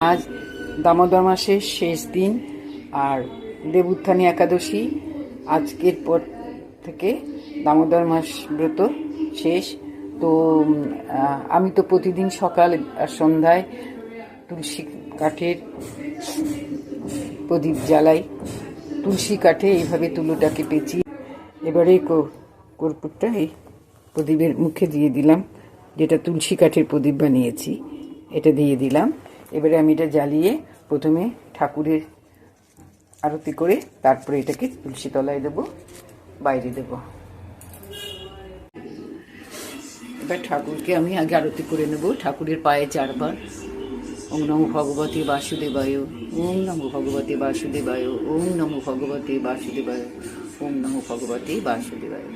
আজ দামোদর মাসের শেষ দিন আর দেবউত্থানী একাদশী। আজকের পর থেকে দামোদর মাস ব্রত শেষ। তো আমি তো প্রতিদিন সকাল আর সন্ধ্যায় তুলসী কাঠের প্রদীপ জ্বালাই। তুলসী কাঠে এইভাবে তুলোটাকে পেঁচি। এবারে কর্পূরটা এই প্রদীপের মুখে দিয়ে দিলাম, যেটা তুলসী কাঠের প্রদীপ বানিয়েছি, এটা দিয়ে দিলাম। এবারে আমি এটা জ্বালিয়ে প্রথমে ঠাকুরের আরতি করে তারপরে এটাকে তুলসী তলায় দেবো, বাইরে দেব। এবার ঠাকুরকে আমি আগে আরতি করে নেব। ঠাকুরের পায়ে 4 বার ওম নমো ভগবতে বাসুদেবায়, ওম নমো ভগবতে বাসুদেবায়, ওম নমো ভগবতে বাসুদেবায়, ওম নমো ভগবতে বাসুদেবায়।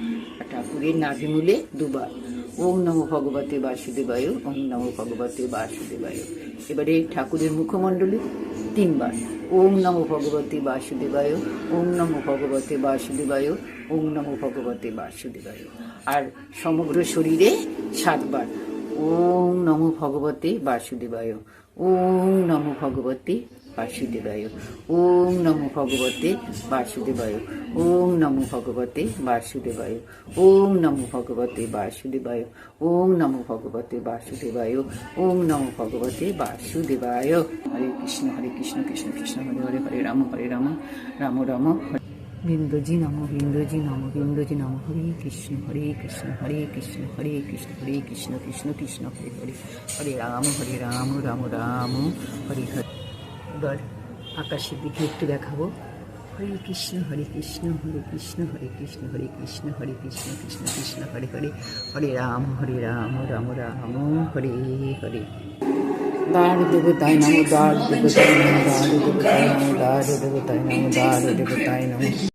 আর ঠাকুরের নাভিমূলে 2 বার ওম নমো ভগবতে বাসুদেবায়, ওম নমো ভগবতে বাসুদেবায়। এবারে ঠাকুরের মুখমণ্ডলে 3 বার ওম নমো ভগবতে বাসুদেবায়, ওম নমো ভগবতে বাসুদেবায়, ওম নমো ভগবতে বাসুদেবায়। আর সমগ্র শরীরে 7 বার ওম নমো ভগবতে বাসুদেবায়, ওম নমো ভগবতে বাসুদেবায়, ওম নমো ভগবতে বাসুদেবায়, ওম নমো ভগবতে বাসুদেবায়, ওম নমো ভগবতে বাসুদেবায়, ওম নমো ভগবতে বাসুদেবায়, ওম নমো ভগবতে বাসুদেবায়। হরে কৃষ্ণ কৃষ্ণ কৃষ্ণ হরে হরে, হরে রাম রাম রাম হরে। বিন্দুজি নম বিন্দুজি নম বিন্দুজি নম। হরে কৃষ্ণ কৃষ্ণ হরে কৃষ্ণ কৃষ্ণ কৃষ্ণ কৃষ্ণ হরে হরে, হরে রাম রাম রাম হরে হরে। এবার আকাশের দিকে একটু দেখাবো। হরে কৃষ্ণ কৃষ্ণ কৃষ্ণ কৃষ্ণ হরে কৃষ্ণ কৃষ্ণ কৃষ্ণ হরে হরে, হরে রাম রাম রাম হরে হরে। দাঁড় দেবতায় নমো, দাঁড় দেবতায় নমো, দাঁড় দেবতায় নমো, দাঁড় দেবতায় নমো, দাঁড় দেবতায় নমো।